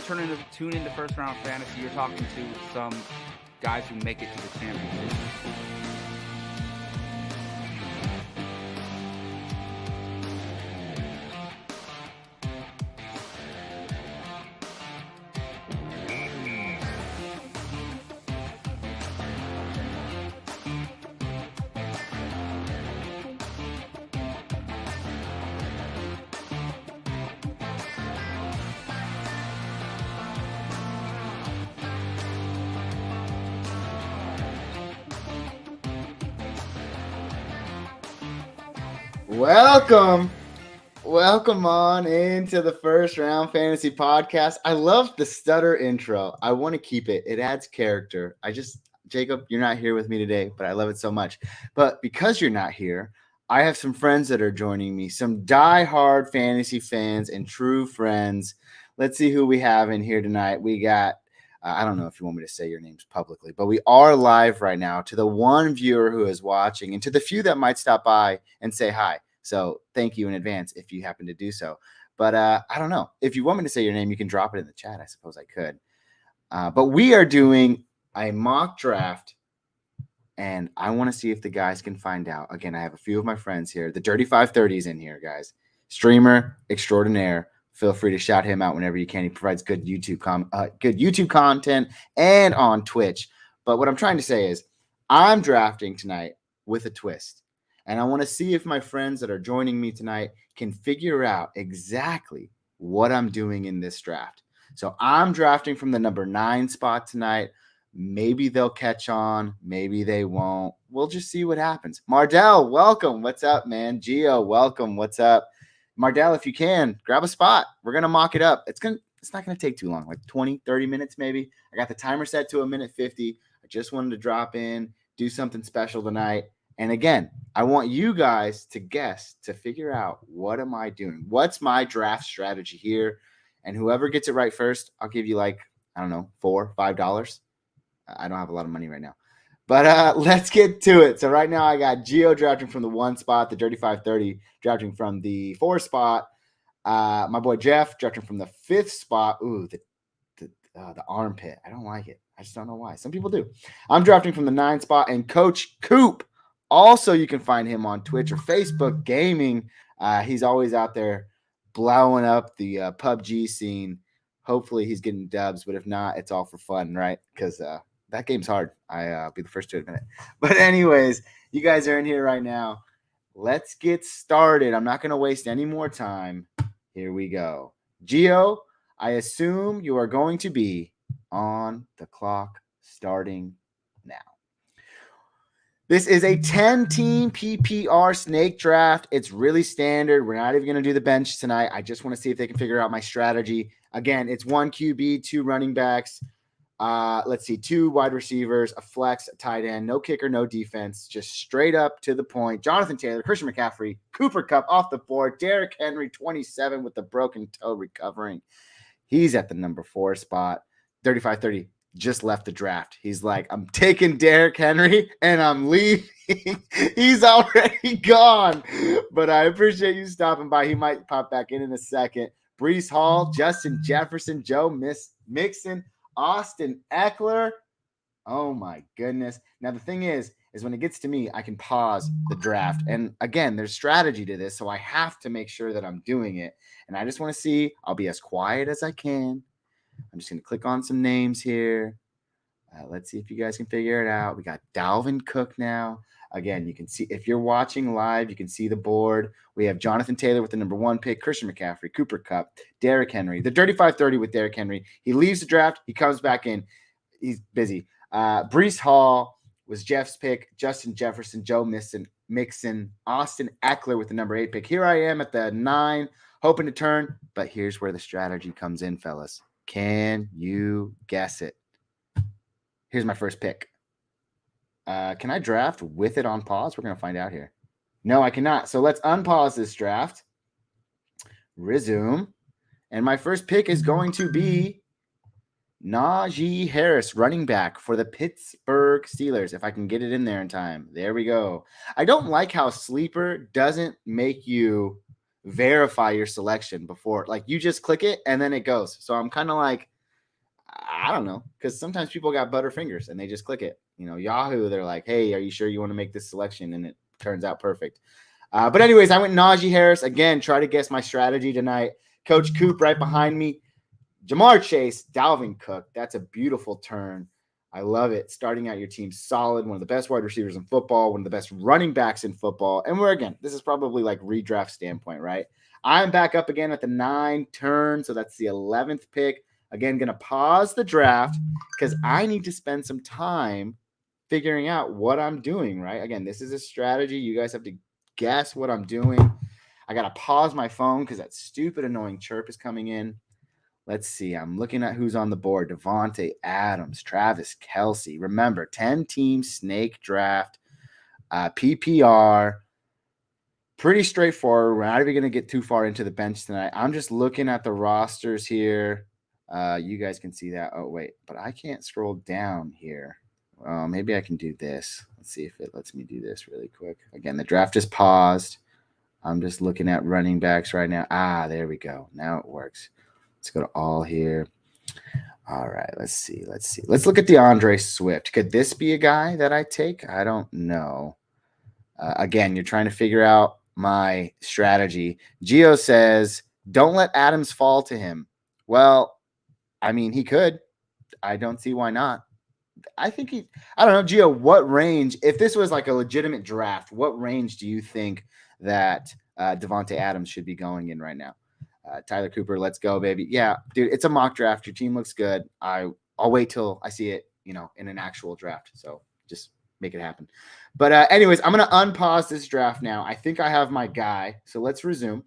tune into First Round Fantasy. You're talking to some guys who make it to the championship. Welcome on into the First Round Fantasy Podcast. I love the stutter intro. I want to keep it. It adds character. Jacob, you're not here with me today, but I love it so much. But because you're not here, I have some friends that are joining me, some die-hard fantasy fans and true friends. Let's see who we have in here tonight. We got, I don't know if you want me to say your names publicly, but we are live right now to the one viewer who is watching and to the few that might stop by and say hi. So thank you in advance if you happen to do so. But I don't know. If you want me to say your name, you can drop it in the chat. I suppose I could. But we are doing a mock draft, and I want to see if the guys can find out. Again, I have a few of my friends here. The Dirty 530's in here, guys. Streamer extraordinaire. Feel free to shout him out whenever you can. He provides good YouTube content and on Twitch. But what I'm trying to say is I'm drafting tonight with a twist. And I want to see if my friends that are joining me tonight can figure out exactly what I'm doing in this draft. So I'm drafting from the number 9 spot tonight. Maybe they'll catch on. Maybe they won't. We'll just see what happens. Mardell, welcome. What's up, man? Gio, welcome. What's up? Mardell, if you can, grab a spot. We're going to mock it up. It's not going to take too long, like 20, 30 minutes maybe. I got the timer set to 1:50. I just wanted to drop in, do something special tonight. And again, I want you guys to guess, to figure out what am I doing? What's my draft strategy here? And whoever gets it right first, I'll give you like, I don't know, $4, $5. I don't have a lot of money right now. But let's get to it. So right now I got Gio drafting from the 1 spot, the Dirty 530 drafting from the 4 spot. My boy Jeff drafting from the 5th spot. Ooh, the armpit. I don't like it. I just don't know why. Some people do. I'm drafting from the 9 spot, and Coach Coop. Also, you can find him on Twitch or Facebook Gaming. He's always out there blowing up the PUBG scene. Hopefully, he's getting dubs, but if not, it's all for fun, right? Because that game's hard. I'll be the first to admit it. But anyways, you guys are in here right now. Let's get started. I'm not going to waste any more time. Here we go. Gio, I assume you are going to be on the clock starting now. This is a 10-team PPR snake draft. It's really standard. We're not even going to do the bench tonight. I just want to see if they can figure out my strategy. Again, it's 1 QB, 2 running backs. Let's see, 2 wide receivers, a flex, a tight end, no kicker, no defense, just straight up to the point. Jonathan Taylor, Christian McCaffrey, Cooper Kupp off the board. Derrick Henry, 27 with the broken toe recovering. He's at the number 4 spot. 35-30. Just left the draft. He's like, I'm taking Derrick Henry and I'm leaving. He's already gone. But I appreciate you stopping by. He might pop back in a second. Breece Hall, Justin Jefferson, Joe Mixon, Austin Eckler. Oh my goodness. Now the thing is when it gets to me, I can pause the draft. And again, there's strategy to this. So I have to make sure that I'm doing it. And I just want to see, I'll be as quiet as I can. I'm just going to click on some names here. Let's see if you guys can figure it out. We got Dalvin Cook now. Again, you can see, if you're watching live, you can see the board. We have Jonathan Taylor with the number 1 pick, Christian McCaffrey, Cooper Kupp, Derrick Henry. The 35-30 with Derrick Henry. He leaves the draft. He comes back in. He's busy. Breece Hall was Jeff's pick. Justin Jefferson, Joe Mixon, Austin Eckler with the number 8 pick. Here I am at the 9, hoping to turn. But here's where the strategy comes in, fellas. Can you guess it? Here's my first pick. Can I draft with it on pause? We're going to find out here. No, I cannot. So let's unpause this draft. Resume. And my first pick is going to be Najee Harris, running back for the Pittsburgh Steelers. If I can get it in there in time. There we go. I don't like how Sleeper doesn't make you verify your selection before. Like, you just click it and then it goes. So I'm kind of like, I don't know, because sometimes people got butterfingers and they just click it. Yahoo, they're like, hey, are you sure you want to make this selection? And it turns out perfect. But anyways, I went Najee Harris. Again, try to guess my strategy tonight. Coach Coop right behind me. Jamar Chase, Dalvin Cook. That's a beautiful turn. I love it. Starting out your team solid, one of the best wide receivers in football, one of the best running backs in football. And this is probably like redraft standpoint, right? I'm back up again at the 9 turn. So that's the 11th pick. Again, going to pause the draft because I need to spend some time figuring out what I'm doing, right? Again, this is a strategy. You guys have to guess what I'm doing. I got to pause my phone because that stupid annoying chirp is coming in. Let's see. I'm looking at who's on the board. Davante Adams, Travis Kelce. Remember, 10-team snake draft, PPR. Pretty straightforward. We're not even going to get too far into the bench tonight. I'm just looking at the rosters here. You guys can see that. Oh, wait. But I can't scroll down here. Maybe I can do this. Let's see if it lets me do this really quick. Again, the draft is paused. I'm just looking at running backs right now. There we go. Now it works. Let's go to all here. All right, let's see. Let's look at DeAndre Swift. Could this be a guy that I take? I don't know. Again, you're trying to figure out my strategy. Gio says, don't let Adams fall to him. Well, I mean, he could. I don't see why not. I think I don't know, Gio, what range, if this was like a legitimate draft, what range do you think that Davante Adams should be going in right now? Tyler Cooper, let's go, baby. Yeah, dude, it's a mock draft. Your team looks good. I'll wait till I see it, in an actual draft. So just make it happen. But anyways, I'm going to unpause this draft now. I think I have my guy. So let's resume.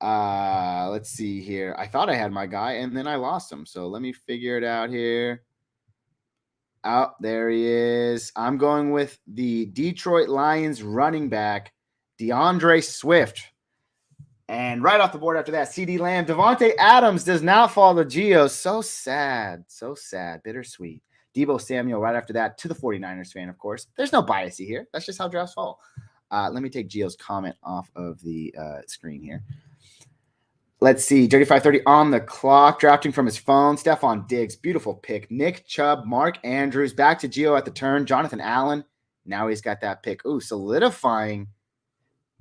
Let's see here. I thought I had my guy, and then I lost him. So let me figure it out here. Oh, there he is. I'm going with the Detroit Lions running back, DeAndre Swift. And right off the board after that, CeeDee Lamb. Davante Adams does not fall to Gio. So sad. So sad. Bittersweet. Deebo Samuel right after that to the 49ers fan, of course. There's no bias here. That's just how drafts fall. Let me take Gio's comment off of the screen here. Let's see. 35-30 on the clock. Drafting from his phone. Stephon Diggs. Beautiful pick. Nick Chubb. Mark Andrews. Back to Gio at the turn. Jonathan Allen. Now he's got that pick. Ooh, solidifying.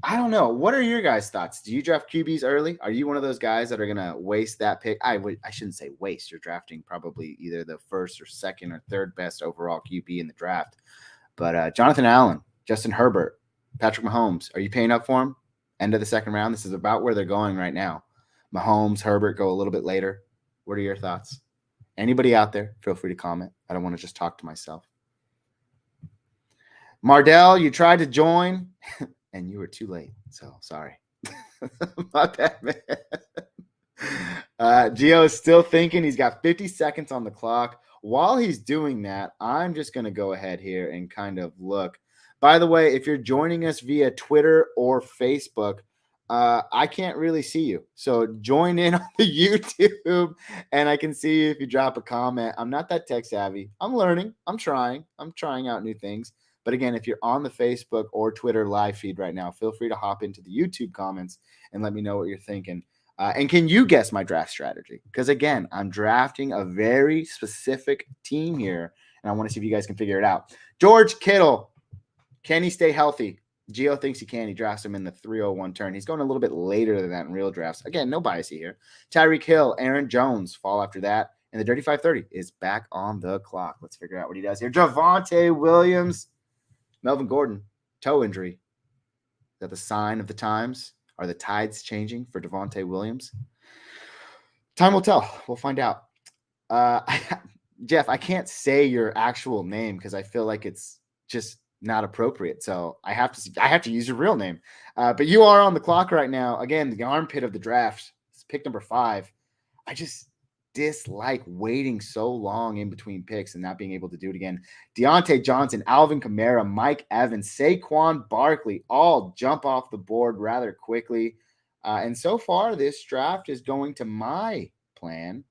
I don't know. What are your guys' thoughts? Do you draft QBs early? Are you one of those guys that are going to waste that pick? I shouldn't say waste. You're drafting probably either the first or second or third best overall QB in the draft. But Jonathan Allen, Justin Herbert, Patrick Mahomes, are you paying up for him? End of the second round. This is about where they're going right now. Mahomes, Herbert go a little bit later. What are your thoughts? Anybody out there, feel free to comment. I don't want to just talk to myself. Mardell, you tried to join. And you were too late, so sorry. My bad, man. Gio is still thinking. He's got 50 seconds on the clock. While he's doing that, I'm just going to go ahead here and kind of look. By the way, if you're joining us via Twitter or Facebook, I can't really see you. So join in on the YouTube, and I can see you if you drop a comment. I'm not that tech savvy. I'm learning. I'm trying out new things. But again, if you're on the Facebook or Twitter live feed right now, feel free to hop into the YouTube comments and let me know what you're thinking. And can you guess my draft strategy? Because again, I'm drafting a very specific team here, and I want to see if you guys can figure it out. George Kittle, can he stay healthy? Gio thinks he can. He drafts him in the 301 turn. He's going a little bit later than that in real drafts. Again, no bias here. Tyreek Hill, Aaron Jones fall after that. And the 35-30 is back on the clock. Let's figure out what he does here. Javonte Williams. Melvin Gordon, toe injury. Is that the sign of the times? Are the tides changing for Javonte Williams? Time will tell. We'll find out. Jeff, I can't say your actual name because I feel like it's just not appropriate. So I have to use your real name. But you are on the clock right now. Again, the armpit of the draft. It's pick number 5. I just dislike waiting so long in between picks and not being able to do it again. Deontay Johnson, Alvin Kamara, Mike Evans, Saquon Barkley all jump off the board rather quickly. And so far, this draft is going to my plan.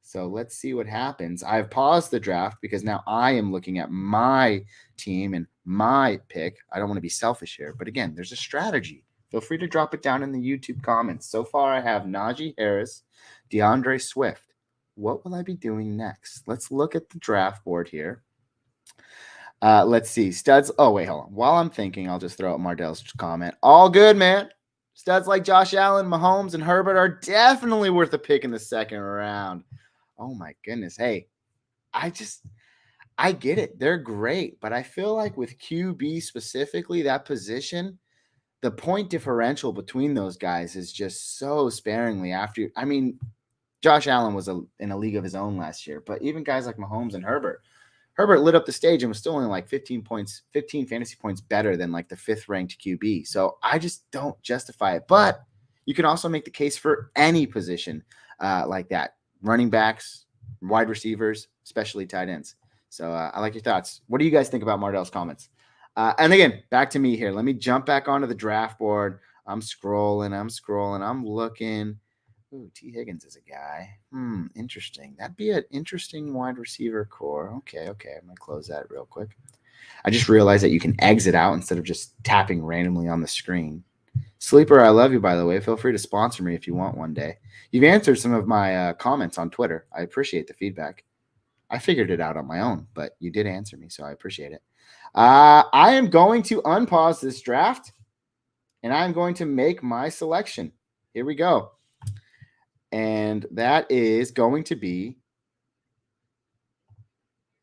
So let's see what happens. I've paused the draft because now I am looking at my team and my pick. I don't want to be selfish here. But again, there's a strategy. Feel free to drop it down in the YouTube comments. So far, I have Najee Harris, DeAndre Swift, what will I be doing next? Let's look at the draft board here. Let's see. Studs. Oh, wait, hold on. While I'm thinking, I'll just throw out Mardell's comment. All good, man. Studs like Josh Allen, Mahomes, and Herbert are definitely worth a pick in the second round. Oh, my goodness. Hey, I get it. They're great. But I feel like with QB specifically, that position, the point differential between those guys is just so sparingly after. I mean, Josh Allen was in a league of his own last year, but even guys like Mahomes and Herbert lit up the stage and was still only like 15 fantasy points better than like the 5th ranked QB. So I just don't justify it. But you can also make the case for any position like that. Running backs, wide receivers, especially tight ends. So I like your thoughts. What do you guys think about Mardell's comments? And again, back to me here. Let me jump back onto the draft board. I'm scrolling. I'm looking. Ooh, T. Higgins is a guy. Interesting. That'd be an interesting wide receiver core. Okay. I'm going to close that real quick. I just realized that you can exit out instead of just tapping randomly on the screen. Sleeper, I love you, by the way. Feel free to sponsor me if you want one day. You've answered some of my comments on Twitter. I appreciate the feedback. I figured it out on my own, but you did answer me, so I appreciate it. I am going to unpause this draft, and I'm going to make my selection. Here we go. And that is going to be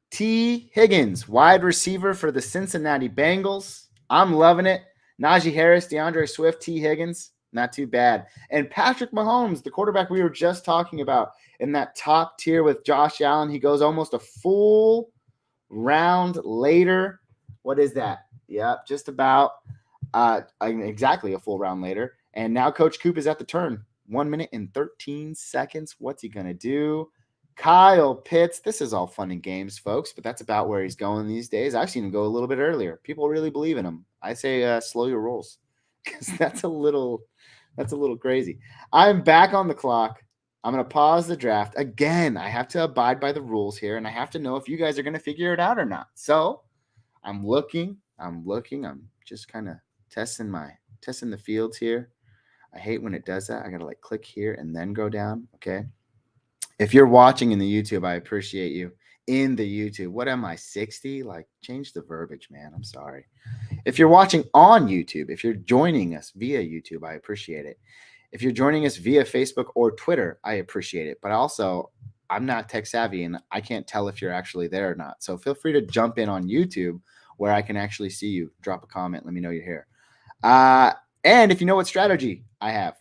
T. Higgins, wide receiver for the Cincinnati Bengals. I'm loving it. Najee Harris, DeAndre Swift, T. Higgins, not too bad. And Patrick Mahomes, the quarterback we were just talking about, in that top tier with Josh Allen. He goes almost a full round later. What is that? Yep, just about exactly a full round later. And now Coach Coop is at the turn. 1 minute and 13 seconds. What's he going to do? Kyle Pitts. This is all fun and games, folks, but that's about where he's going these days. I've seen him go a little bit earlier. People really believe in him. I say slow your rolls because that's a little crazy. I'm back on the clock. I'm going to pause the draft. Again, I have to abide by the rules here, and I have to know if you guys are going to figure it out or not. So I'm looking. I'm just kind of testing the fields here. I hate when it does that. I got to like click here and then go down. Okay. If you're watching in the YouTube, I appreciate you. In the YouTube, what am I, 60? Like, change the verbiage, man. I'm sorry. If you're watching on YouTube, if you're joining us via YouTube, I appreciate it. If you're joining us via Facebook or Twitter, I appreciate it. But also, I'm not tech savvy and I can't tell if you're actually there or not. So feel free to jump in on YouTube where I can actually see you. Drop a comment. Let me know you're here. And if you know what strategy I have,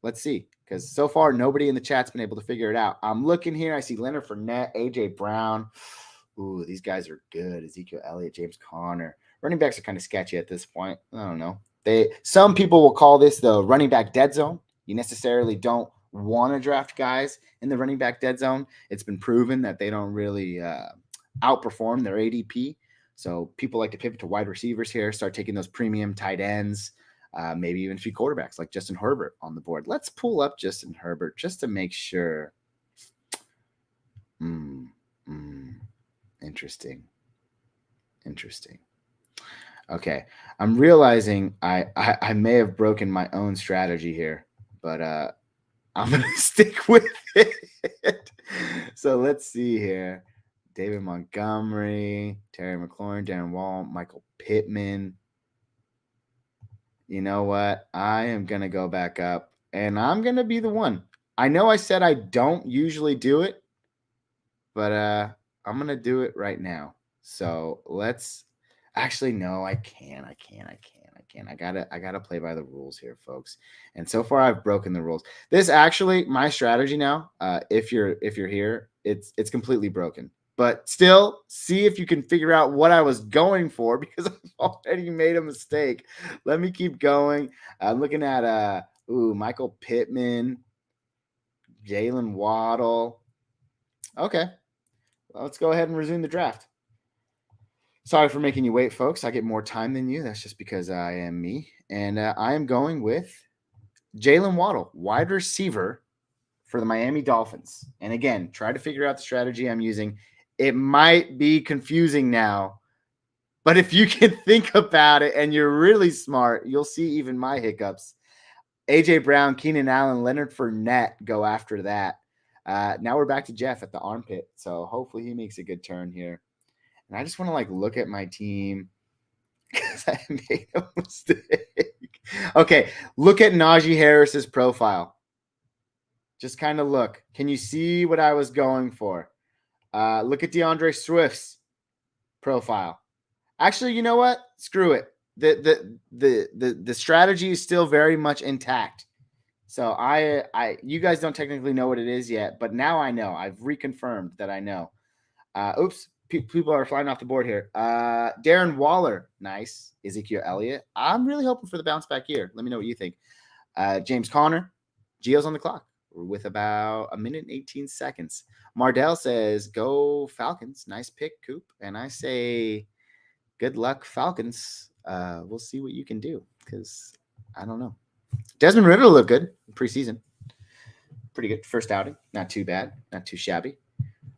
let's see. Because so far, nobody in the chat's been able to figure it out. I'm looking here. I see Leonard Fournette, A.J. Brown. Ooh, these guys are good. Ezekiel Elliott, James Conner. Running backs are kind of sketchy at this point. I don't know. Some people will call this the running back dead zone. You necessarily don't want to draft guys in the running back dead zone. It's been proven that they don't really outperform their ADP. So people like to pivot to wide receivers here, start taking those premium tight ends, maybe even a few quarterbacks like Justin Herbert on the board. Let's pull up Justin Herbert just to make sure. Interesting. Okay, I'm realizing I may have broken my own strategy here, but I'm going to stick with it. So let's see here. David Montgomery, Terry McLaurin, Darren Wall, Michael Pittman. You know what? I am going to go back up, and I'm going to be the one. I know I said I don't usually do it, but I'm going to do it right now. So let's actually, no, I can't. I gotta play by the rules here, folks. And so far I've broken the rules. This actually, my strategy now, if you're here, it's completely broken. But still, see if you can figure out what I was going for because I've already made a mistake. Let me keep going. I'm looking at Michael Pittman, Jalen Waddle. Okay. Well, let's go ahead and resume the draft. Sorry for making you wait, folks. I get more time than you. That's just because I am me. And I am going with Jalen Waddle, wide receiver for the Miami Dolphins. And again, try to figure out the strategy I'm using. It might be confusing now, but if you can think about it and you're really smart, you'll see even my hiccups. A.J. Brown, Keenan Allen, Leonard Fournette go after that. Now we're back to Jeff at the armpit. So hopefully he makes a good turn here. And I just want to look at my team because I made a mistake. Okay, look at Najee Harris's profile. Just kind of look. Can you see what I was going for? Look at DeAndre Swift's profile. Actually, you know what? Screw it. The strategy is still very much intact. So you guys don't technically know what it is yet, but now I know. I've reconfirmed that I know. Oops, people are flying off the board here. Darren Waller, nice. Ezekiel Elliott. I'm really hoping for the bounce back here. Let me know what you think. James Conner, Gio's on the clock with about a minute and 18 seconds. Mardell says, go Falcons. Nice pick, Coop. And I say, good luck, Falcons. We'll see what you can do because I don't know. Desmond Ridder looked good in preseason. Pretty good first outing. Not too bad. Not too shabby.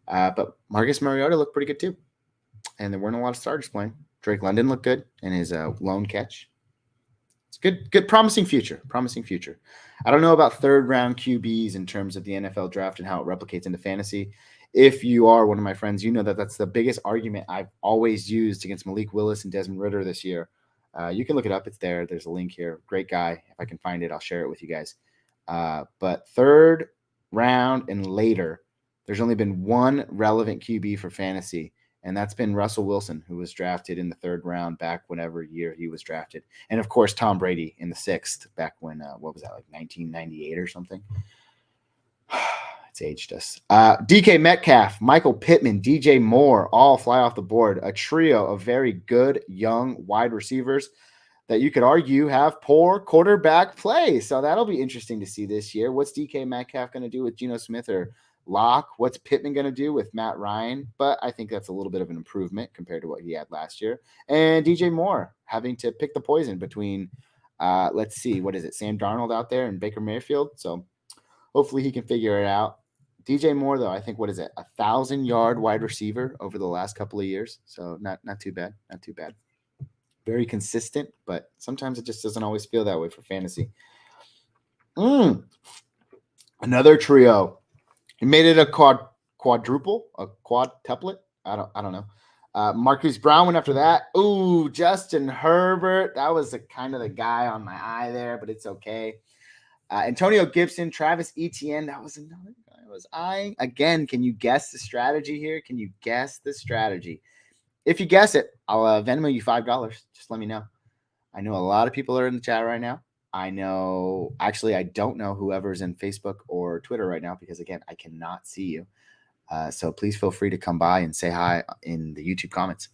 But Marcus Mariota looked pretty good too. And there weren't a lot of starters playing. Drake London looked good in his lone catch. It's good, promising future. Promising future. I don't know about third-round QBs in terms of the NFL draft and how it replicates into fantasy. If you are one of my friends, you know that that's the biggest argument I've always used against Malik Willis and Desmond Ridder this year. You can look it up. It's there. There's a link here. Great guy. If I can find it, I'll share it with you guys. But third round and later, there's only been one relevant QB for fantasy, and that's been Russell Wilson, who was drafted in the third round back whenever year he was drafted. And, of course, Tom Brady in the sixth back when, 1998 or something? It's aged us. DK Metcalf, Michael Pittman, DJ Moore, all fly off the board. A trio of very good young wide receivers that you could argue have poor quarterback play. So that'll be interesting to see this year. What's DK Metcalf going to do with Geno Smith or Locke? What's Pittman going to do with Matt Ryan? But I think that's a little bit of an improvement compared to what he had last year. And DJ Moore having to pick the poison between, let's see, what is it, Sam Darnold out there and Baker Mayfield. So hopefully he can figure it out. DJ Moore, though, I think, what is it, 1,000-yard wide receiver over the last couple of years. So not too bad, not too bad. Very consistent, but sometimes it just doesn't always feel that way for fantasy. Another trio. He made it a quadruple, a quadtuplet. I don't know. Marquise Brown went after that. Ooh, Justin Herbert. That was kind of the guy on my eye there, but it's okay. Antonio Gibson, Travis Etienne. That was another guy I was eyeing. Again, can you guess the strategy here? Can you guess the strategy? If you guess it, I'll Venmo you $5. Just let me know. I know a lot of people are in the chat right now. I don't know whoever's in Facebook or Twitter right now because, again, I cannot see you. So please feel free to come by and say hi in the YouTube comments.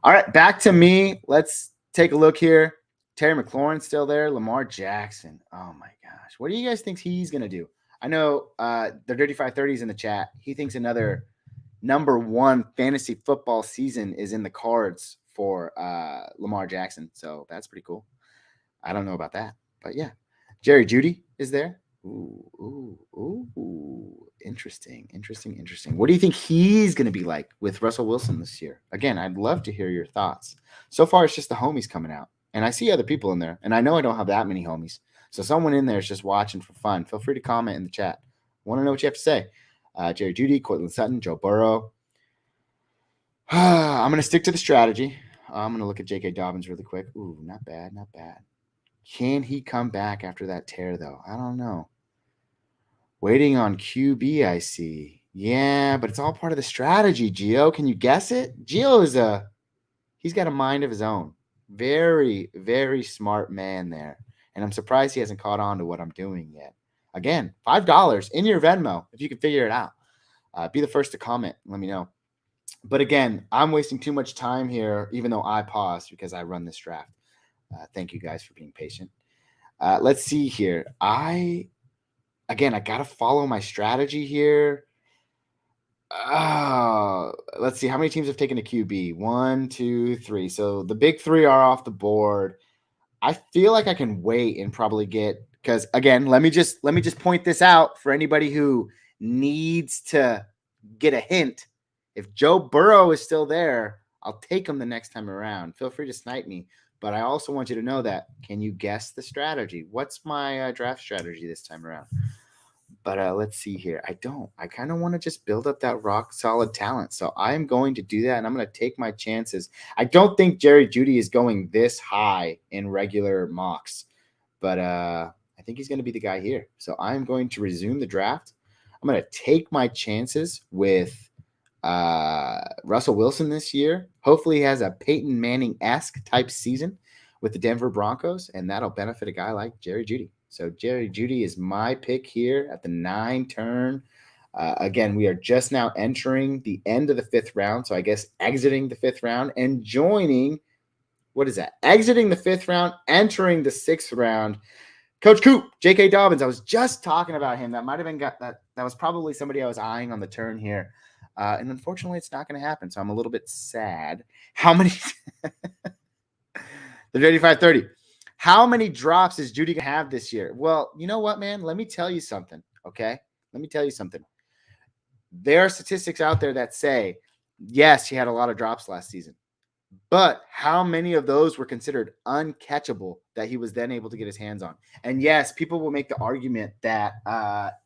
All right, back to me. Let's take a look here. Terry McLaurin's still there. Lamar Jackson. Oh, my gosh. What do you guys think he's going to do? I know the Dirty 530's in the chat. He thinks another number one fantasy football season is in the cards for Lamar Jackson. So that's pretty cool. I don't know about that. But, yeah. Jerry Jeudy is there. Ooh. Interesting. What do you think he's going to be like with Russell Wilson this year? Again, I'd love to hear your thoughts. So far, it's just the homies coming out. And I see other people in there. And I know I don't have that many homies. So someone in there is just watching for fun. Feel free to comment in the chat. I want to know what you have to say. Jerry Jeudy, Cortland Sutton, Joe Burrow. I'm going to stick to the strategy. I'm going to look at J.K. Dobbins really quick. Ooh, not bad. Can he come back after that tear, though? I don't know. Waiting on QB, I see. Yeah, but it's all part of the strategy, Gio. Can you guess it? Gio he's got a mind of his own. Very, very smart man there. And I'm surprised he hasn't caught on to what I'm doing yet. Again, $5 in your Venmo if you can figure it out. Be the first to comment. Let me know. But again, I'm wasting too much time here, even though I paused because I run this draft. Thank you guys for being patient. Let's see here. I got to follow my strategy here. Let's see. How many teams have taken a QB? 1, 2, 3. So the big three are off the board. I feel like I can wait and probably because again, let me just point this out for anybody who needs to get a hint. If Joe Burrow is still there, I'll take him the next time around. Feel free to snipe me. But I also want you to know that. Can you guess the strategy? What's my draft strategy this time around? But let's see here. I kind of want to just build up that rock solid talent. So I'm going to do that, and I'm going to take my chances. I don't think Jerry Jeudy is going this high in regular mocks, but I think he's going to be the guy here. So I'm going to resume the draft. I'm going to take my chances with Russell Wilson this year. Hopefully he has a Peyton Manning-esque type season with the Denver Broncos, and that'll benefit a guy like Jerry Jeudy. So Jerry Jeudy is my pick here at the 9 turn. Again, we are just now entering the end of the 5th round. So I guess exiting the 5th round and joining, what is that? Exiting the 5th round, entering the 6th round. Coach Coop, J.K. Dobbins. I was just talking about him. That might have been that was probably somebody I was eyeing on the turn here. And unfortunately, it's not going to happen. So I'm a little bit sad. How many? The 85-30. How many drops is Jeudy going to have this year? Well, you know what, man? Let me tell you something, okay? Let me tell you something. There are statistics out there that say, yes, he had a lot of drops last season. But how many of those were considered uncatchable that he was then able to get his hands on? And yes, people will make the argument that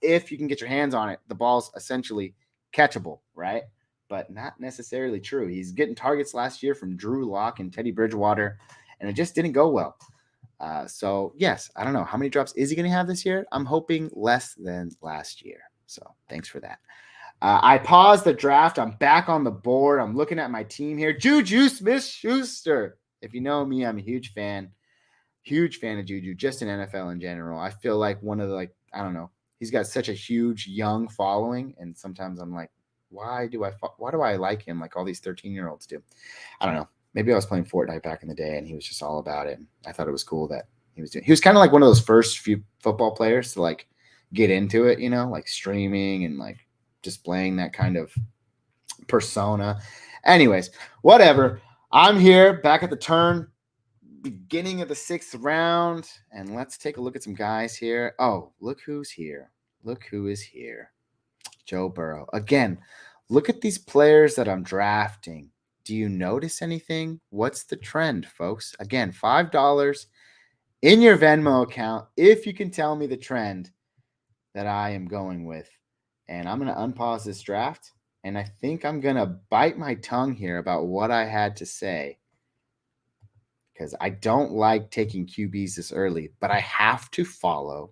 if you can get your hands on it, the ball's essentially catchable, right? But not necessarily true. He's getting targets last year from Drew Lock and Teddy Bridgewater, and it just didn't go well. So, yes, I don't know. How many drops is he going to have this year? I'm hoping less than last year. So, thanks for that. I paused the draft. I'm back on the board. I'm looking at my team here. Juju Smith-Schuster. If you know me, I'm a huge fan of Juju, just in NFL in general. I feel like one of the, I don't know. He's got such a huge young following, and sometimes I'm like, why do I like him like all these 13-year-olds do? I don't know. Maybe I was playing Fortnite back in the day, and he was just all about it. I thought it was cool that he was doing. He was kind of like one of those first few football players to like get into it, like streaming and like displaying that kind of persona. Anyways, whatever. I'm here back at the turn, beginning of the 6th round, and let's take a look at some guys here. Oh, look who's here. Look who is here. Joe Burrow. Again, look at these players that I'm drafting. Do you notice anything? What's the trend, folks? Again, $5 in your Venmo account if you can tell me the trend that I am going with. And I'm going to unpause this draft, and I think I'm going to bite my tongue here about what I had to say, because I don't like taking QBs this early, but I have to follow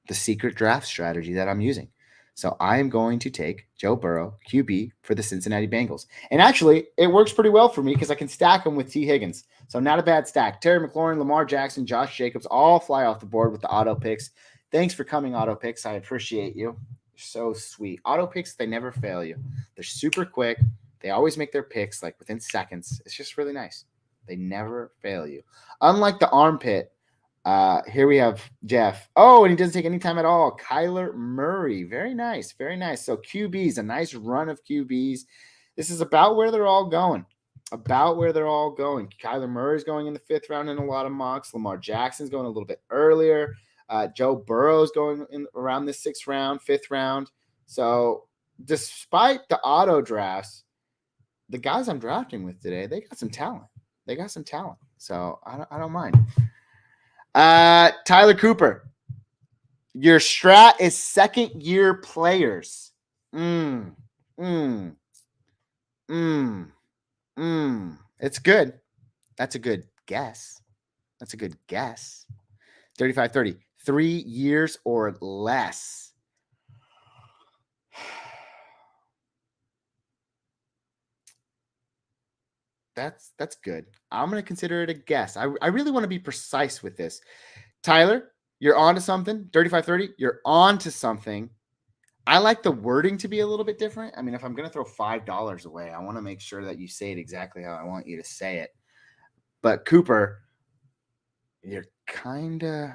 the secret draft strategy that I'm using. So I am going to take Joe Burrow, QB, for the Cincinnati Bengals. And actually, it works pretty well for me because I can stack them with T. Higgins. So not a bad stack. Terry McLaurin, Lamar Jackson, Josh Jacobs all fly off the board with the auto picks. Thanks for coming, auto picks. I appreciate you. You're so sweet. Auto picks, they never fail you. They're super quick. They always make their picks like within seconds. It's just really nice. They never fail you. Unlike the armpit, here we have Jeff. Oh, and he doesn't take any time at all. Kyler Murray. Very nice. Very nice. So QBs, a nice run of QBs. This is about where they're all going. Kyler Murray's going in the 5th round in a lot of mocks. Lamar Jackson's going a little bit earlier. Joe Burrow's going in around the 6th round, 5th round. So despite the auto drafts, the guys I'm drafting with today, they got some talent. So I don't mind. Tyler Cooper, your strat is 2nd-year players. It's good. That's a good guess. 35-30. 3 years or less. That's good. I'm going to consider it a guess. I really want to be precise with this. Tyler, you're on to something. 35-30, you're on to something. I like the wording to be a little bit different. I mean, if I'm going to throw $5 away, I want to make sure that you say it exactly how I want you to say it. But Cooper, you're kind of,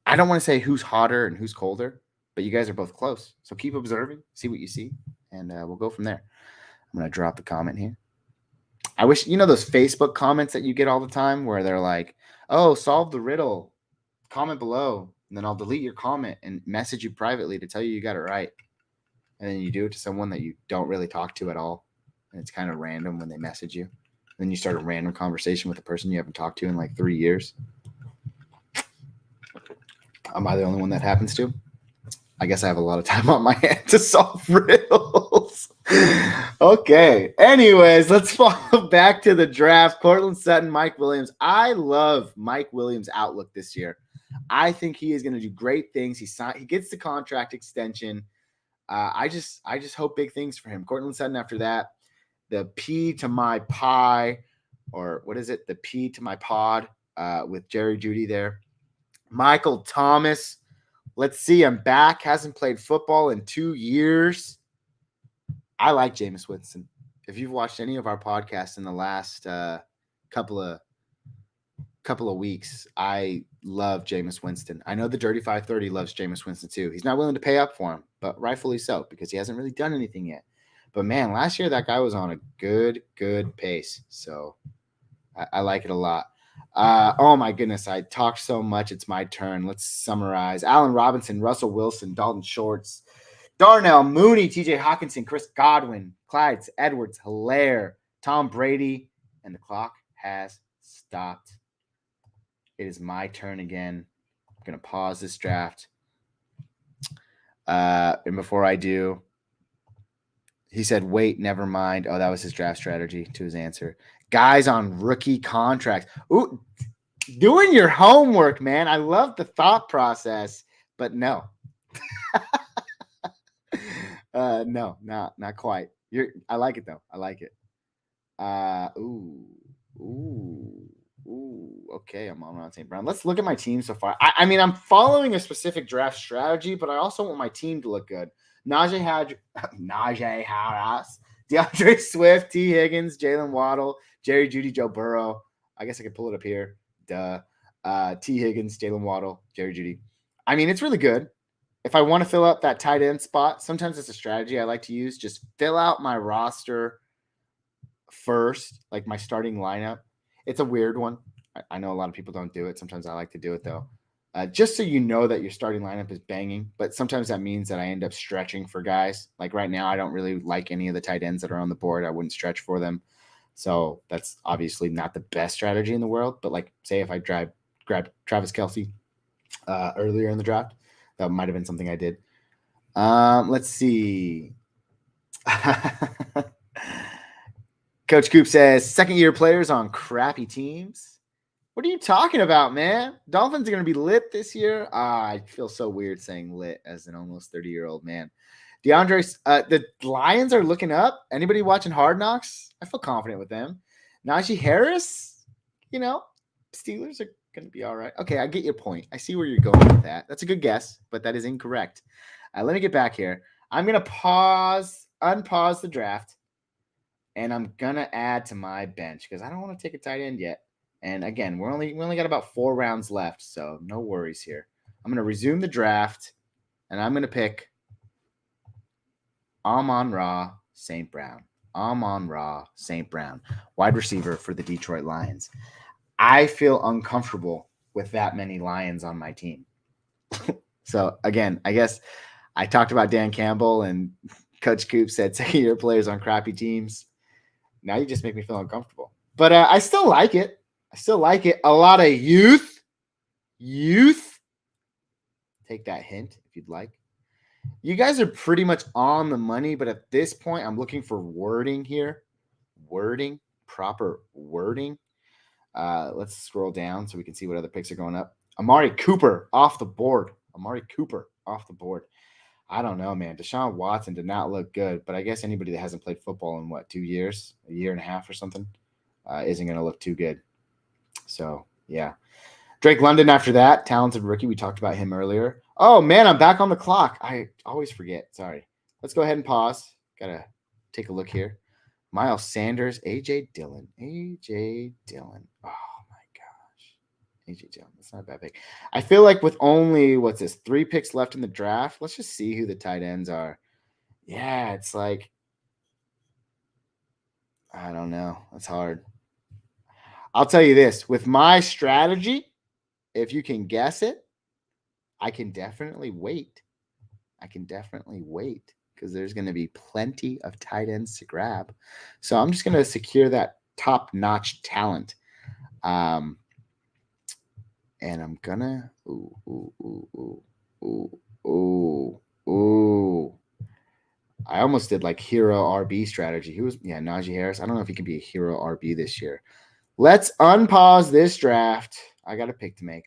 I don't want to say who's hotter and who's colder, but you guys are both close. So keep observing, see what you see, and we'll go from there. I'm going to drop the comment here. I wish, those Facebook comments that you get all the time where they're like, oh, solve the riddle, comment below, and then I'll delete your comment and message you privately to tell you got it right. And then you do it to someone that you don't really talk to at all. And it's kind of random when they message you. Then you start a random conversation with a person you haven't talked to in like 3 years. Am I the only one that happens to? I guess I have a lot of time on my hand to solve riddles. Okay. Anyways, let's fall back to the draft. Cortland Sutton, Mike Williams. I love Mike Williams' outlook this year. I think he is going to do great things. He gets the contract extension. I just hope big things for him. Cortland Sutton after that. The P to my pie, or what is it? The P to my pod with Jerry Jeudy there. Michael Thomas. Let's see. I'm back. Hasn't played football in 2 years. I like Jameis Winston. If you've watched any of our podcasts in the last couple of weeks, I love Jameis Winston. I know the Dirty 530 loves Jameis Winston too. He's not willing to pay up for him, but rightfully so, because he hasn't really done anything yet. But man, last year that guy was on a good pace. So I like it a lot. Oh my goodness, I talked so much. It's my turn. Let's summarize. Allen Robinson, Russell Wilson, Dalton Schultz, Darnell Mooney, TJ Hawkinson, Chris Godwin, Clyde Edwards, Hilaire, Tom Brady, and the clock has stopped. It is my turn again. I'm going to pause this draft. And before I do, he said, wait, never mind. Oh, that was his draft strategy to his answer. Guys on rookie contracts. Ooh, doing your homework, man. I love the thought process, but no. No, not quite. I like it though. I like it. Okay, I'm on St. Brown. Let's look at my team so far. I mean, I'm following a specific draft strategy, but I also want my team to look good. Najee Harris, DeAndre Swift, T. Higgins, Jalen Waddle, Jerry Jeudy, Joe Burrow. I guess I could pull it up here. Duh. T. Higgins, Jalen Waddle, Jerry Jeudy. I mean, it's really good. If I want to fill up that tight end spot, sometimes it's a strategy I like to use. Just fill out my roster first, like my starting lineup. It's a weird one. I know a lot of people don't do it. Sometimes I like to do it though. Just so you know that your starting lineup is banging, but sometimes that means that I end up stretching for guys. Like right now, I don't really like any of the tight ends that are on the board. I wouldn't stretch for them. So that's obviously not the best strategy in the world. But like, say if I grab Travis Kelce earlier in the draft, that might have been something I did. Let's see. Coach Coop says, second-year players on crappy teams. What are you talking about, man? Dolphins are going to be lit this year. I feel so weird saying lit as an almost 30-year-old man. DeAndre, the Lions are looking up. Anybody watching Hard Knocks? I feel confident with them. Najee Harris, Steelers are going to be all right. Okay, I get your point. I see where you're going with that. That's a good guess, but that is incorrect. Let me get back here. I'm going to unpause the draft, and I'm going to add to my bench because I don't want to take a tight end yet. And again, we only got about 4 rounds left, so no worries here. I'm going to resume the draft, and I'm going to pick Amon-Ra St. Brown. Amon-Ra St. Brown, wide receiver for the Detroit Lions. I feel uncomfortable with that many Lions on my team. So again, I guess I talked about Dan Campbell, and Coach Coop said second-year players on crappy teams. Now you just make me feel uncomfortable. But I still like it. A lot of youth. Take that hint if you'd like. You guys are pretty much on the money, but at this point, I'm looking for wording here. Proper wording. Let's scroll down so we can see what other picks are going up. Amari Cooper off the board. I don't know, man. Deshaun Watson did not look good, but I guess anybody that hasn't played football in 2 years, a year and a half or something, isn't going to look too good. So, yeah. Drake London after that, talented rookie. We talked about him earlier. Oh, man, I'm back on the clock. I always forget. Sorry. Let's go ahead and pause. Got to take a look here. Miles Sanders, A.J. Dillon. Oh, my gosh. A.J. Dillon. That's not a bad pick. I feel like with only, 3 picks left in the draft, let's just see who the tight ends are. Yeah, it's like, I don't know. That's hard. I'll tell you this. With my strategy, if you can guess it, I can definitely wait because there's going to be plenty of tight ends to grab. So I'm just going to secure that top-notch talent. And I'm going to Ooh. I almost did like hero RB strategy. Najee Harris. I don't know if he can be a hero RB this year. Let's unpause this draft. I got a pick to make.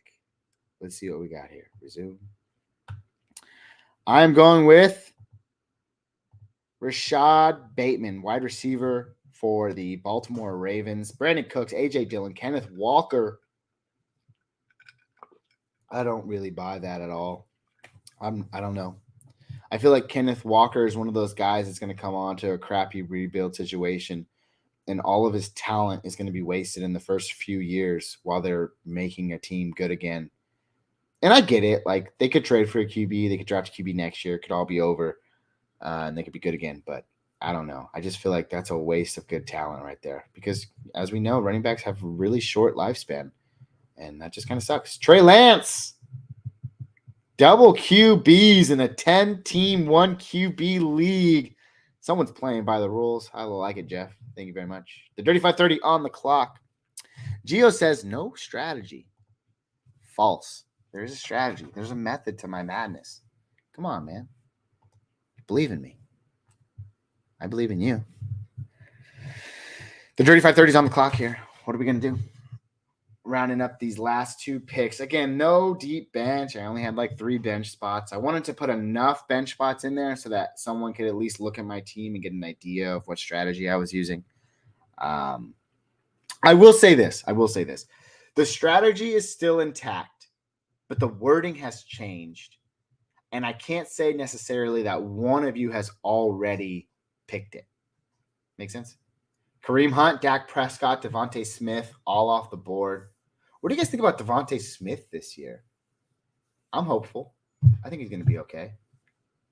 Let's see what we got here. Resume. I'm going with Rashad Bateman, wide receiver for the Baltimore Ravens. Brandon Cooks, A.J. Dillon, Kenneth Walker. I don't really buy that at all. I don't know. I feel like Kenneth Walker is one of those guys that's going to come on to a crappy rebuild situation, and all of his talent is going to be wasted in the first few years while they're making a team good again. And I get it. Like, they could trade for a QB. They could draft a QB next year. It could all be over, and they could be good again. But I don't know. I just feel like that's a waste of good talent right there because, as we know, running backs have a really short lifespan, and that just kind of sucks. Trey Lance. Double QBs in a 10-team, 1 QB league. Someone's playing by the rules. I like it, Jeff. Thank you very much. The Dirty 530 on the clock. Gio says no strategy. False. There is a strategy. There's a method to my madness. Come on, man. Believe in me. I believe in you. The Dirty 530 is on the clock here. What are we going to do? Rounding up these last 2 picks. Again, no deep bench. I only had like 3 bench spots. I wanted to put enough bench spots in there so that someone could at least look at my team and get an idea of what strategy I was using. I will say this. The strategy is still intact, but the wording has changed. And I can't say necessarily that one of you has already picked it. Make sense? Kareem Hunt, Dak Prescott, Devontae Smith, all off the board. What do you guys think about Devontae Smith this year? I'm hopeful. I think he's going to be okay.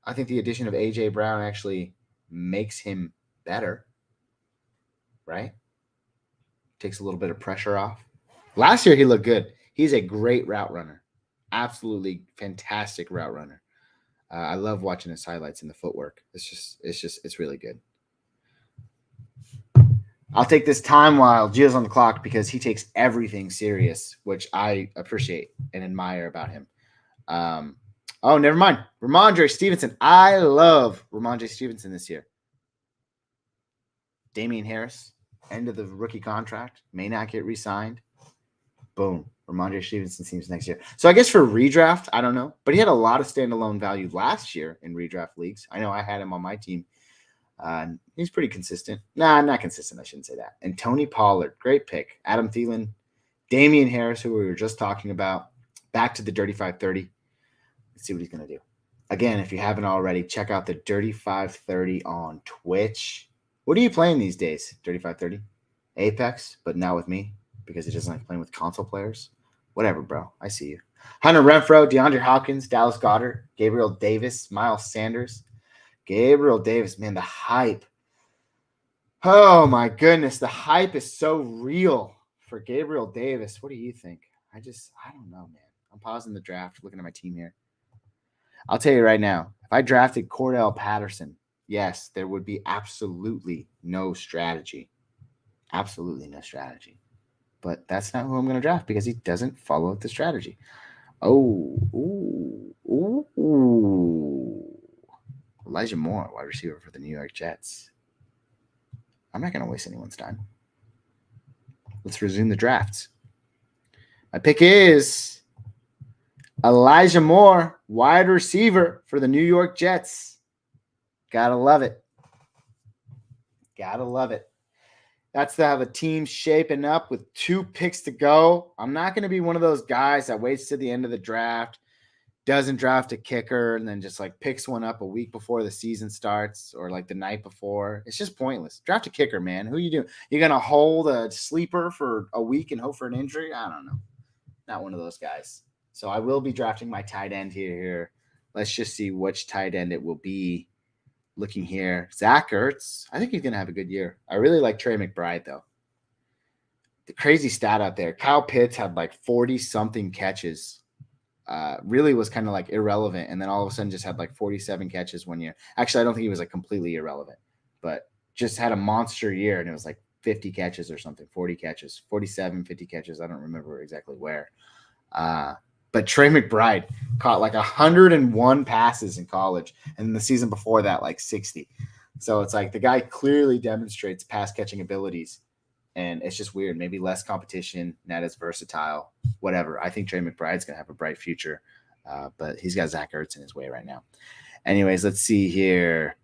I think the addition of A.J. Brown actually makes him better, right? Takes a little bit of pressure off. Last year, he looked good. He's a great route runner. Absolutely fantastic route runner. I love watching his highlights and the footwork. It's really good. I'll take this time while Gio's on the clock because he takes everything serious, which I appreciate and admire about him. Never mind. Ramondre Stevenson. I love Ramondre Stevenson this year. Damian Harris, end of the rookie contract, may not get re-signed. Boom. Ramondre Stevenson seems next year. So I guess for redraft, I don't know. But he had a lot of standalone value last year in redraft leagues. I know I had him on my team. He's pretty consistent. Nah, not consistent. I shouldn't say that. And Tony Pollard, great pick. Adam Thielen, Damian Harris, who we were just talking about. Back to the Dirty 530. Let's see what he's going to do. Again, if you haven't already, check out the Dirty 530 on Twitch. What are you playing these days, Dirty 530? Apex, but not with me because he doesn't like playing with console players. Whatever, bro. I see you. Hunter Renfrow, DeAndre Hopkins, Dallas Goedert, Gabriel Davis, Miles Sanders. Gabriel Davis, man, the hype. Oh, my goodness. The hype is so real for Gabriel Davis. What do you think? I don't know, man. I'm pausing the draft, looking at my team here. I'll tell you right now, if I drafted Cordell Patterson, yes, there would be absolutely no strategy. Absolutely no strategy. But that's not who I'm going to draft because he doesn't follow the strategy. Elijah Moore, wide receiver for the New York Jets. I'm not going to waste anyone's time. Let's resume the drafts. My pick is Elijah Moore, wide receiver for the New York Jets. Gotta love it. Gotta love it. That's to have a team shaping up with 2 picks to go. I'm not going to be one of those guys that waits to the end of the draft, doesn't draft a kicker, and then just like picks one up a week before the season starts or like the night before. It's just pointless. Draft a kicker, man. Who you doing? You're going to hold a sleeper for a week and hope for an injury? I don't know. Not one of those guys. So I will be drafting my tight end here. Let's just see which tight end it will be. Looking here, Zach Ertz. I think he's going to have a good year. I really like Trey McBride, though. The crazy stat out there, Kyle Pitts had like 40-something catches. Really was kind of like irrelevant, and then all of a sudden just had like 47 catches one year. Actually, I don't think he was like completely irrelevant, but just had a monster year, and it was like 50 catches or something, 40 catches, 47, 50 catches. I don't remember exactly where. But But Trey McBride caught like 101 passes in college, and the season before that, like 60. So it's like the guy clearly demonstrates pass catching abilities, and it's just weird. Maybe less competition, not as versatile, whatever. I think Trey McBride's gonna have a bright future, but he's got Zach Ertz in his way right now. Anyways, let's see here.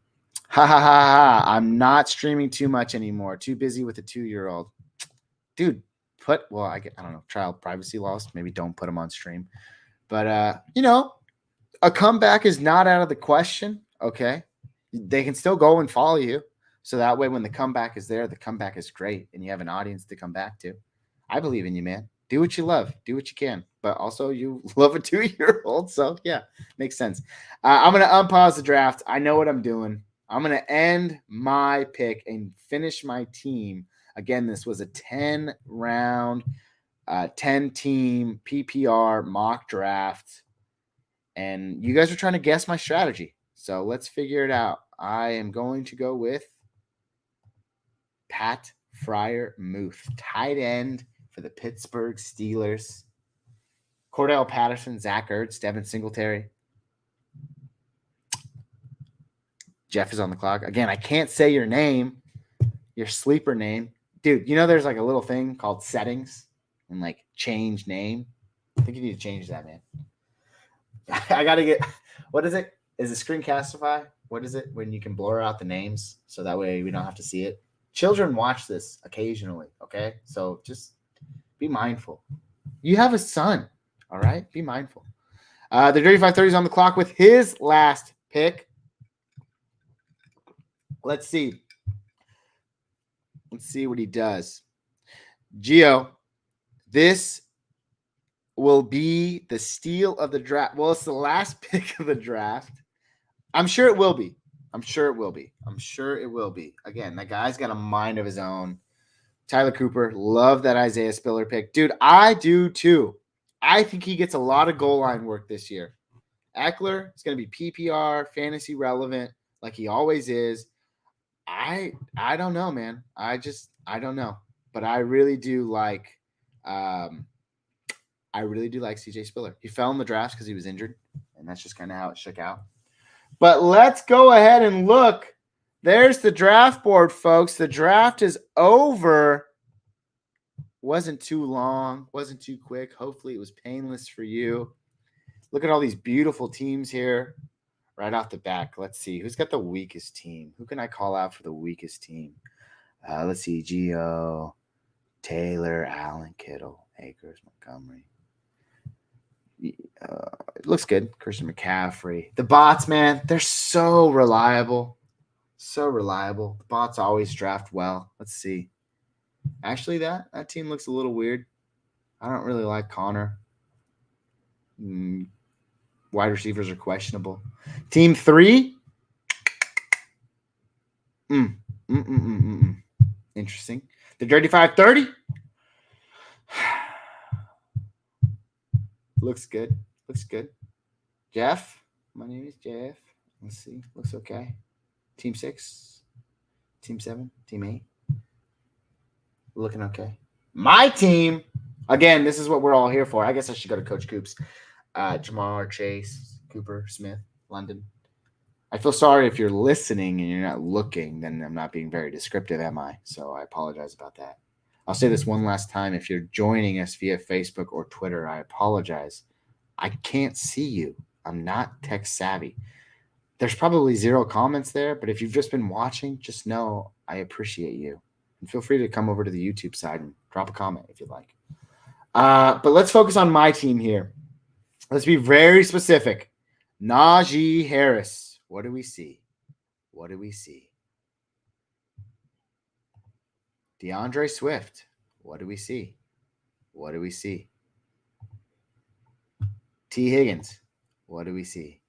Ha ha ha ha! I'm not streaming too much anymore. Too busy with a 2-year-old. Dude, I don't know, child privacy laws. Maybe don't put them on stream. But a comeback is not out of the question. Okay, they can still go and follow you, so that way when the comeback is there, the comeback is great, and you have an audience to come back to. I believe in you, man. Do what you love. Do what you can. But also, you love a 2-year-old, so yeah, makes sense. I'm gonna unpause the draft. I know what I'm doing. I'm gonna end my pick and finish my team. Again, this was a 10-round, 10-team PPR mock draft. And you guys are trying to guess my strategy. So let's figure it out. I am going to go with Pat Freiermuth, tight end for the Pittsburgh Steelers. Cordell Patterson, Zach Ertz, Devin Singletary. Jeff is on the clock. Again, I can't say your name, your sleeper name. Dude, there's like a little thing called settings and like change name. I think you need to change that, man. I got to get, what is it? Is it Screencastify? What is it when you can blur out the names so that way we don't have to see it? Children watch this occasionally, okay? So just be mindful. You have a son, all right? Be mindful. The Dirty 530 is on the clock with his last pick. Let's see. Let's see what he does. Gio, this will be the steal of the draft. Well, it's the last pick of the draft. I'm sure it will be. Again, that guy's got a mind of his own. Tyler Cooper, love that Isaiah Spiller pick. Dude, I do too. I think he gets a lot of goal line work this year. Eckler is going to be PPR, fantasy relevant, like he always is. I don't know, man. I don't know. But I really do like CJ Spiller. He fell in the drafts because he was injured, and that's just kind of how it shook out. But let's go ahead and look. There's the draft board, folks. The draft is over. Wasn't too long, wasn't too quick. Hopefully it was painless for you. Look at all these beautiful teams here right off the back. Let's see. Who's got the weakest team? Who can I call out for the weakest team? Let's see. Gio, Taylor, Allen, Kittle, Akers, Montgomery. It looks good. Christian McCaffrey. The bots, man, they're so reliable. So reliable. The bots always draft well. Let's see. Actually, that team looks a little weird. I don't really like Connor. Wide receivers are questionable. Team 3. Interesting. The Dirty 530. Looks good. Jeff. My name is Jeff. Let's see. Looks okay. Team 6. Team 7. Team 8. Looking okay. My team. Again, this is what we're all here for. I guess I should go to Coach Coops. Jamar, Chase, Cooper, Smith, London. I feel sorry if you're listening and you're not looking, then I'm not being very descriptive, am I? So I apologize about that. I'll say this one last time. If you're joining us via Facebook or Twitter, I apologize. I can't see you. I'm not tech savvy. There's probably 0 comments there, but if you've just been watching, just know I appreciate you. And feel free to come over to the YouTube side and drop a comment if you'd like. But let's focus on my team here. Let's be very specific. Najee Harris. What do we see? DeAndre Swift. What do we see? T. Higgins. What do we see?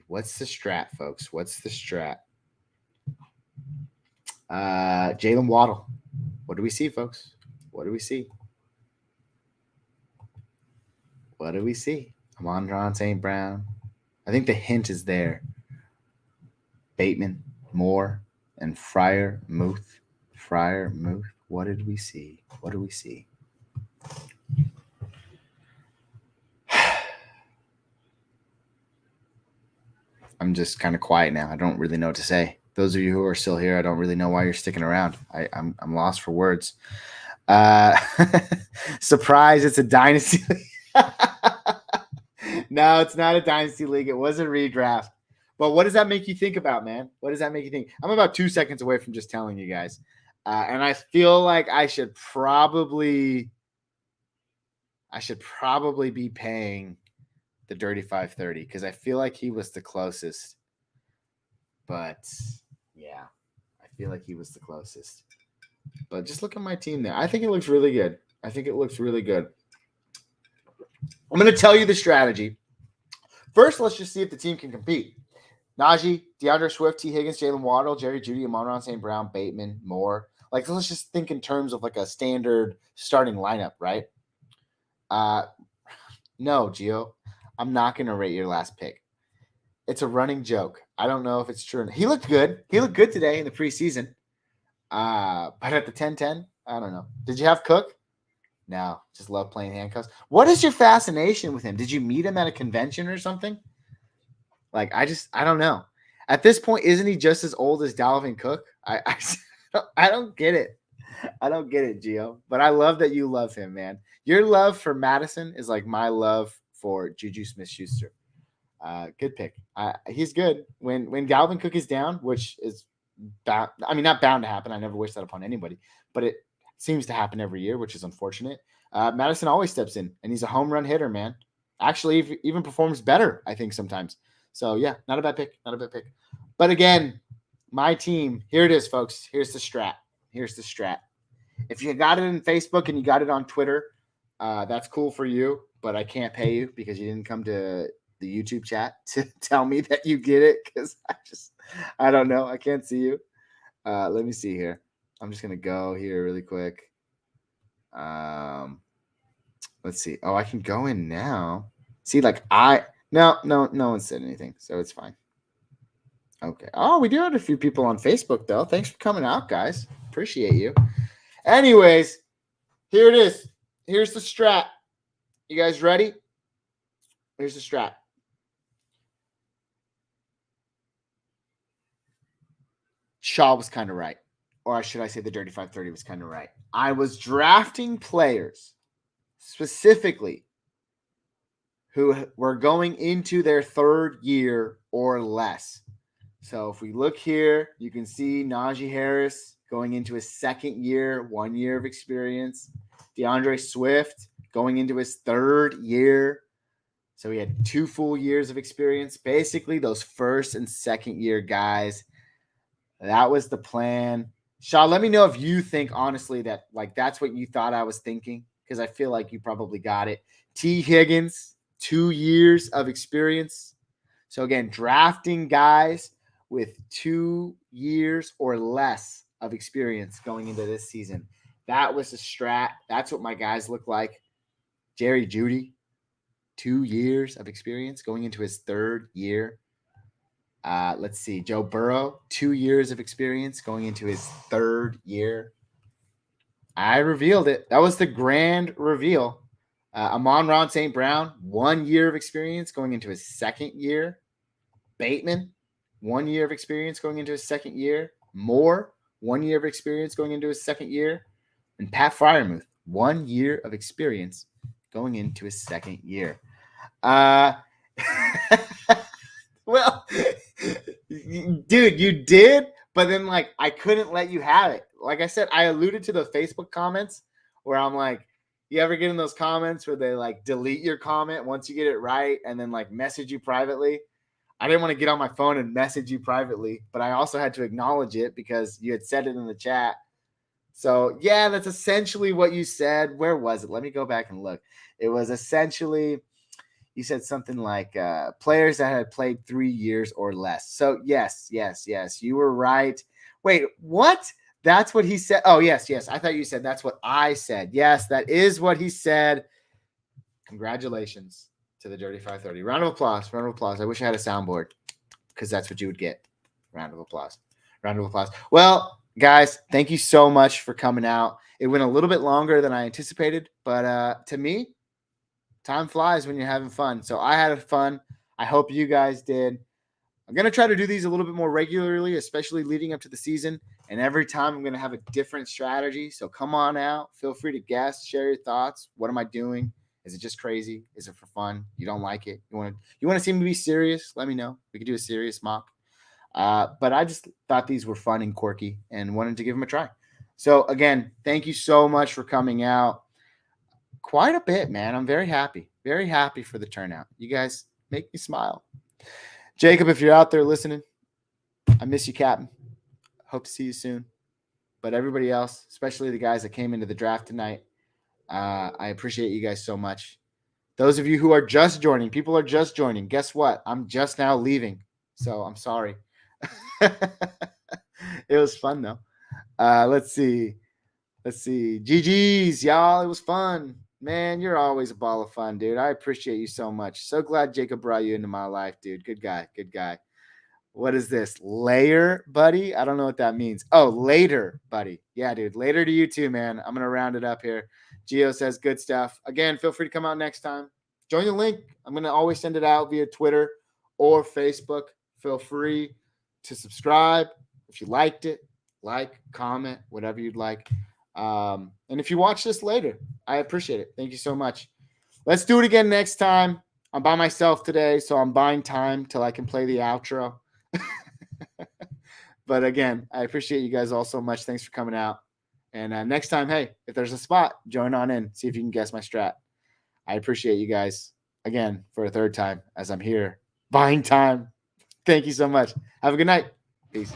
What's the strat, folks? Jalen Waddle. What do we see, folks? Amon-Ra St. Brown. I think the hint is there. Bateman, Moore, and Freiermuth. What did we see? I'm just kind of quiet now. I don't really know what to say. Those of you who are still here, I don't really know why you're sticking around. I'm lost for words. Surprise! It's a dynasty league. No, it's not a dynasty league. It was a redraft. But what does that make you think about, man? What does that make you think? I'm about 2 seconds away from just telling you guys, and I feel like I should probably be paying the Dirty 530 because I feel like he was the closest. But yeah, I feel like he was the closest. But just look at my team there. I think it looks really good. I'm going to tell you the strategy. First, let's just see if the team can compete. Najee, DeAndre Swift, T. Higgins, Jalen Waddle, Jerry Jeudy, Amon-Ra St. Brown, Bateman, Moore. Like, let's just think in terms of like a standard starting lineup, right? No, Gio, I'm not going to rate your last pick. It's a running joke. I don't know if it's true. He looked good. He looked good today in the preseason. But at the 10-10, I don't know. Did you have Cook? No, just love playing handcuffs. What is your fascination with him? Did you meet him at a convention or something? Like, I don't know. At this point, isn't he just as old as Dalvin Cook? I don't get it. I don't get it, Gio. But I love that you love him, man. Your love for Madison is like my love for Juju Smith-Schuster. Good pick. He's good. When Dalvin Cook is down, which is bound, I mean, not bound to happen. I never wish that upon anybody, but it seems to happen every year, which is unfortunate. Madison always steps in, and he's a home run hitter, man. Actually, even performs better, I think, sometimes. So, yeah, not a bad pick. But again, my team, here it is, folks. Here's the strat. If you got it in Facebook and you got it on Twitter, that's cool for you, but I can't pay you because you didn't come to the YouTube chat to tell me that you get it because I don't know. I can't see you. Let me see here. I'm just going to go here really quick. Let's see. Oh, I can go in now. See, like no one said anything, so it's fine. Okay. Oh, we do have a few people on Facebook, though. Thanks for coming out, guys. Appreciate you. Anyways, here it is. Here's the strat. You guys ready? Here's the strat. Shaw was kind of right. Or should I say the Dirty 530 was kind of right. I was drafting players specifically who were going into their third year or less. So if we look here, you can see Najee Harris going into his second year, 1 year of experience. DeAndre Swift going into his third year. So he had 2 full years of experience. Basically, those first and second year guys. That was the plan. Shaw, let me know if you think, honestly, that like that's what you thought I was thinking, because I feel like you probably got it. T. Higgins, 2 years of experience. So, again, drafting guys with 2 years or less of experience going into this season. That was the strat. That's what my guys look like. Jerry Jeudy, 2 years of experience going into his third year. Let's see. Joe Burrow, 2 years of experience going into his third year. I revealed it. That was the grand reveal. Amon-Ra St. Brown, 1 year of experience going into his second year. Bateman, 1 year of experience going into his second year. Moore, 1 year of experience going into his second year. And Pat Freiermuth, 1 year of experience going into his second year. Well, dude, you did, but then like I couldn't let you have it. Like I said, I alluded to the Facebook comments where I'm like, you ever get in those comments where they like delete your comment once you get it right and then like message you privately? I didn't want to get on my phone and message you privately, but I also had to acknowledge it because you had said it in the chat. So yeah, that's essentially what you said. Where was it? Let me go back and look. It was essentially, you said something like players that had played 3 years or less. So yes, you were right. Wait, what? That's what he said. Oh, yes. I thought you said that's what I said. Yes, that is what he said. Congratulations to the Dirty 530. Round of applause. I wish I had a soundboard because that's what you would get. Round of applause. Well, guys, thank you so much for coming out. It went a little bit longer than I anticipated, but to me, time flies when you're having fun. So I had fun. I hope you guys did. I'm going to try to do these a little bit more regularly, especially leading up to the season. And every time I'm going to have a different strategy. So come on out. Feel free to guess, share your thoughts. What am I doing? Is it just crazy? Is it for fun? You don't like it? You want to see me be serious? Let me know. We could do a serious mock. But I just thought these were fun and quirky and wanted to give them a try. So again, thank you so much for coming out. Quite a bit, man. I'm very happy for the turnout. You guys make me smile. Jacob, if you're out there listening, I miss you, Captain. Hope to see you soon. But everybody else, especially the guys that came into the draft tonight, I appreciate you guys so much. Those of you who are just joining, people are just joining. Guess what? I'm just now leaving. So I'm sorry. It was fun, though. Let's see. GG's, y'all. It was fun. Man, you're always a ball of fun, dude. I appreciate you so much. So glad Jacob brought you into my life, dude. Good guy. What is this? Layer, buddy? I don't know what that means. Oh, later, buddy. Yeah, dude. Later to you too, man. I'm going to round it up here. Gio says good stuff. Again, feel free to come out next time. Join the link. I'm going to always send it out via Twitter or Facebook. Feel free to subscribe if you liked it. Like, comment, whatever you'd like. And if you watch this later, I appreciate it. Thank you so much. Let's do it again next time. I'm by myself today, so I'm buying time till I can play the outro. But again, I appreciate you guys all so much. Thanks for coming out. And next time, hey, if there's a spot, join on in. See if you can guess my strat. I appreciate you guys again for a third time as I'm here buying time. Thank you so much. Have a good night. Peace.